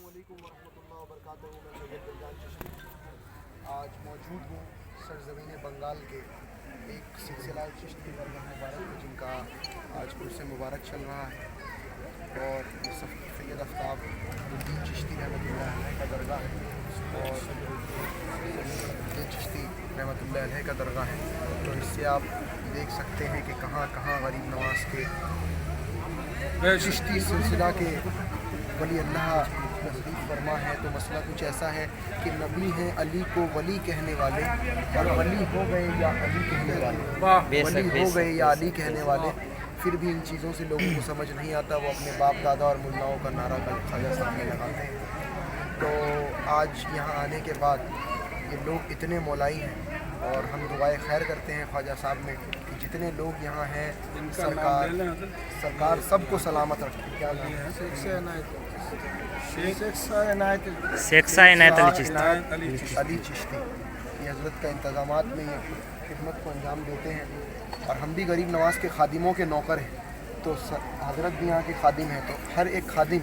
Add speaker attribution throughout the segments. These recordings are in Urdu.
Speaker 1: السلام علیکم ورحمۃ اللہ وبرکاتہ۔ میں سید عرفان چشتی آج موجود ہوں سرزمین بنگال کے ایک سلسلہ چشتی درگاہ مبارک میں، جن کا آج عرس مبارک چل رہا ہے، اور سید آفتاب الدین چشتی رحمۃ اللہ علیہ کا درگاہ ہے، اور الدین چشتی رحمۃ اللہ علیہ کا درگاہ ہے۔ تو اس سے آپ دیکھ سکتے ہیں کہ کہاں کہاں غریب نواز کے چشتی سلسلہ کے ولی اللہ تشریف فرما ہے۔ تو مسئلہ کچھ ایسا ہے کہ نبی ہیں علی کو ولی کہنے والے، اور ولی ہو گئے یا علی کہنے والے، ولی ہو گئے یا علی کہنے والے، پھر بھی ان چیزوں سے لوگوں کو سمجھ نہیں آتا۔ وہ اپنے باپ دادا اور ملاؤں کا نعرہ خواجہ سامنے لگاتے ہیں۔ تو آج یہاں آنے کے بعد یہ لوگ اتنے مولائی ہیں، اور ہم دعائے خیر کرتے ہیں خواجہ صاحب میں کہ جتنے لوگ یہاں ہیں سرکار سب کو سلامت رکھے۔ کیا نام ہے؟
Speaker 2: شیخ عنایت
Speaker 1: علی چشتی، یہ حضرت کا انتظامات میں یہ خدمت کو انجام دیتے ہیں، اور ہم بھی غریب نواز کے خادموں کے نوکر ہیں۔ تو حضرت بھی یہاں کے خادم ہیں۔ تو ہر ایک خادم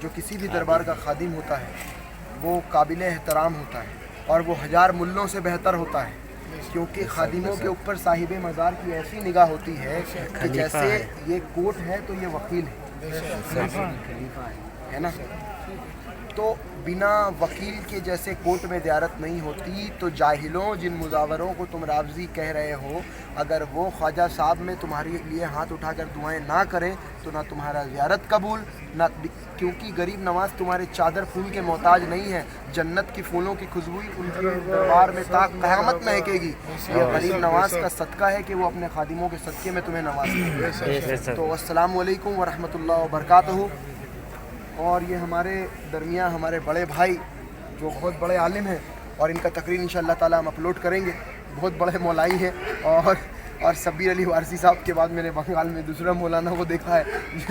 Speaker 1: جو کسی بھی دربار کا خادم ہوتا ہے وہ قابل احترام ہوتا ہے، اور وہ ہزار ملوں سے بہتر ہوتا ہے، کیونکہ خادموں کے اوپر صاحب مزار کی ایسی نگاہ ہوتی ہے کہ جیسے یہ کوٹ ہے تو یہ وکیل ہے نا۔ تو بنا وکیل کے جیسے کوٹ میں زیارت نہیں ہوتی، تو جاہلوں جن مزاوروں کو تم رافضی کہہ رہے ہو، اگر وہ خواجہ صاحب میں تمہارے لیے ہاتھ اٹھا کر دعائیں نہ کریں تو نہ تمہارا زیارت قبول نہ، کیونکہ غریب نواز تمہارے چادر پھول کے محتاج نہیں ہے۔ جنت کی پھولوں کی خوشبو ان کے دربار میں تا قیامت مہکے گی۔ یہ غریب نواز کا صدقہ ہے کہ وہ اپنے خادموں کے صدقے میں تمہیں نوازتے ہیں۔ تو السلام علیکم ورحمۃ اللہ وبرکاتہ۔ اور یہ ہمارے درمیان ہمارے بڑے بھائی جو بہت بڑے عالم ہیں، اور ان کا تقریر انشاءاللہ تعالیٰ ہم اپلوڈ کریں گے۔ بہت بڑے مولائی ہیں، اور شبیر علی وارثی صاحب کے بعد میں نے بنگال میں دوسرا مولانا کو دیکھا ہے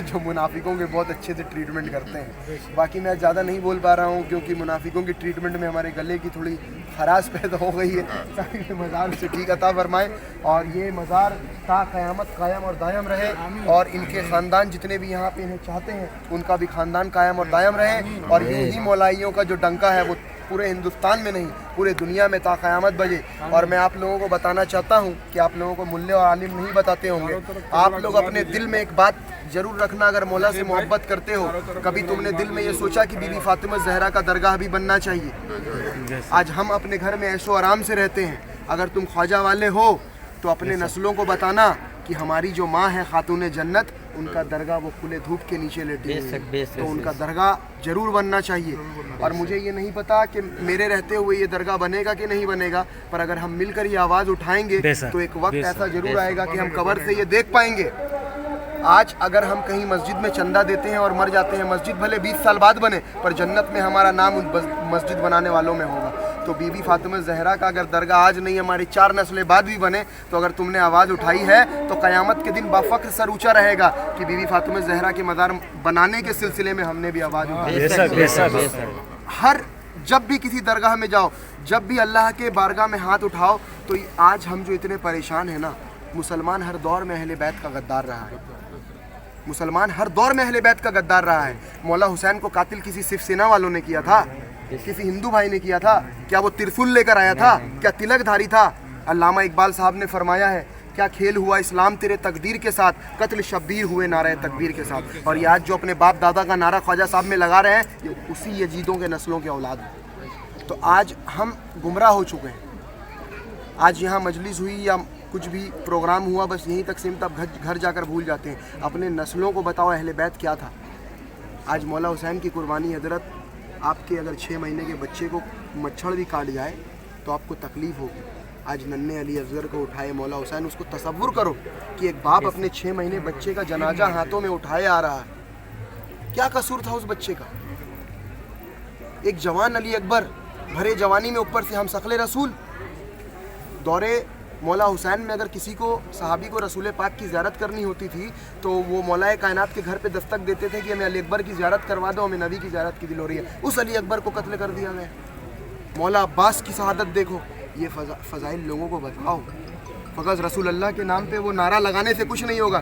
Speaker 1: جو منافقوں کے بہت اچھے سے ٹریٹمنٹ کرتے ہیں۔ باقی میں زیادہ نہیں بول پا رہا ہوں کیونکہ منافقوں کی ٹریٹمنٹ میں ہمارے گلے کی تھوڑی خراش پیدا ہو گئی ہے۔ تاکہ مزار سے ٹھیک عطا فرمائے، اور یہ مزار تا قیامت قائم اور دائم رہے، اور ان کے خاندان جتنے بھی یہاں پہ انہیں چاہتے ہیں ان کا بھی خاندان قائم اور دائم رہے، اور یوں ہی مولائیوں کا جو ڈنکا ہے وہ پورے ہندوستان میں نہیں پورے دنیا میں تا قیامت بجے۔ اور میں آپ لوگوں کو بتانا چاہتا ہوں کہ آپ لوگوں کو ملے اور عالم نہیں بتاتے ہوں گے، آپ لوگ اپنے دل میں ایک بات ضرور رکھنا، اگر مولا سے محبت کرتے ہو، کبھی تم نے دل میں یہ سوچا کہ بی بی فاطمہ زہرا کا درگاہ بھی بننا چاہیے؟ آج ہم اپنے گھر میں عیش و آرام سے رہتے ہیں، اگر تم خواجہ والے ہو تو اپنے نسلوں کو بتانا کہ ہماری جو ماں ہے خاتون جنت، ان کا درگاہ وہ کھلے دھوپ کے نیچے لیٹی ہوئی، تو ان کا درگاہ ضرور بننا چاہیے۔ اور مجھے یہ نہیں پتا کہ میرے رہتے ہوئے یہ درگاہ بنے گا کہ نہیں بنے گا، پر اگر ہم مل کر یہ آواز اٹھائیں گے تو ایک وقت ایسا ضرور آئے گا کہ ہم قبر سے یہ دیکھ پائیں گے۔ آج اگر ہم کہیں مسجد میں چندہ دیتے ہیں اور مر جاتے ہیں، مسجد بھلے 20 سال بعد بنے، پر جنت میں ہمارا نام مسجد بنانے والوں میں ہوگا۔ تو بی بی فاطمہ زہرا کا اگر درگاہ آج نہیں ہماری 4 نسلیں بعد بھی بنے، تو اگر تم نے آواز اٹھائی ہے تو قیامت کے دن بافخر سر اونچا رہے گا کہ بی بی فاطمہ زہرا کے مزار بنانے کے سلسلے میں ہم نے بھی آواز اٹھائی۔ جب بھی کسی درگاہ میں جاؤ، جب بھی اللہ کے بارگاہ میں ہاتھ اٹھاؤ، تو آج ہم جو اتنے پریشان ہیں نا، مسلمان ہر دور میں اہل بیت کا غدار رہا ہے، مسلمان ہر دور میں اہل بیت کا غدار رہا ہے۔ مولا حسین کو قاتل کسی صف سینا والوں نے کیا تھا؟ کسی ہندو بھائی نے کیا تھا؟ کیا وہ ترسول لے کر آیا تھا؟ کیا تلک دھاری تھا؟ علامہ اقبال صاحب نے فرمایا ہے، کیا کھیل ہوا اسلام تیرے تقدیر کے ساتھ، قتل شبیر ہوئے نعرہ تکبیر کے ساتھ۔ اور یہ آج جو اپنے باپ دادا کا نعرہ خواجہ صاحب میں لگا رہے ہیں، یہ اسی یزیدوں کے نسلوں کے اولاد ہیں۔ تو آج ہم گمراہ ہو چکے ہیں۔ آج یہاں مجلس ہوئی یا کچھ بھی پروگرام ہوا، بس یہیں تک سمت، اب گھر جا کر بھول جاتے ہیں۔ اپنے نسلوں کو بتاؤ اہل بیت کیا تھا۔ آج مولا حسین کی قربانی حضرت، آپ کے اگر 6 مہینے کے بچے کو مچھڑ بھی کاٹ جائے تو آپ کو تکلیف ہوگی۔ آج ننھے علی اصغر کو اٹھائے مولا حسین، اس کو تصور کرو کہ ایک باپ اپنے 6 مہینے بچے کا جنازہ ہاتھوں میں اٹھائے آ رہا ہے۔ کیا قصور تھا اس بچے کا؟ ایک جوان علی اکبر، بھرے جوانی میں اوپر سے ہم شکل رسول۔ دورے مولا حسین میں اگر کسی کو صحابی کو رسول پاک کی زیارت کرنی ہوتی تھی تو وہ مولا کائنات کے گھر پہ دستک دیتے تھے کہ ہمیں علی اکبر کی زیارت کروا دو، ہمیں نبی کی زیارت کی دل ہو رہی ہے۔ اس علی اکبر کو قتل کر دیا گیا۔ مولا عباس کی شہادت دیکھو۔ یہ فضائل لوگوں کو بتاؤ۔ فقط رسول اللہ کے نام پہ وہ نعرہ لگانے سے کچھ نہیں ہوگا۔